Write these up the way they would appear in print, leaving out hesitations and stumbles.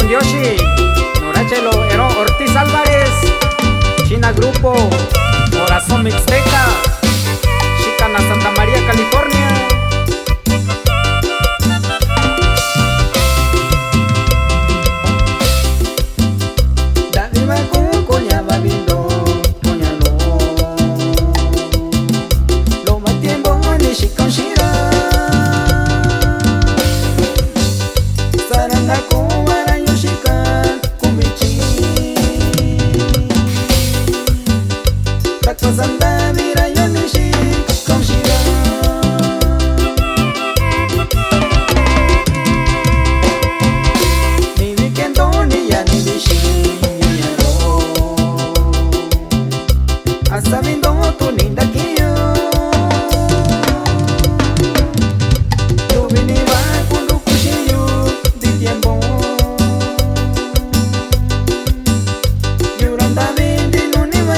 Yoshi, Norachelo, Ero Ortiz Álvarez, China Grupo, Corazón Mixteca, Chicana Santa María, California. Sabiendo tu linda que yo venía con un cuchillo de tiempo. Yo andaba vendiendo ni va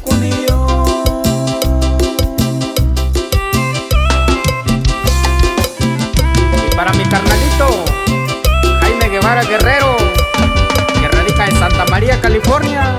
con ello. Y para mi carnalito Jaime Guevara Guerrero, que radica en Santa María, California.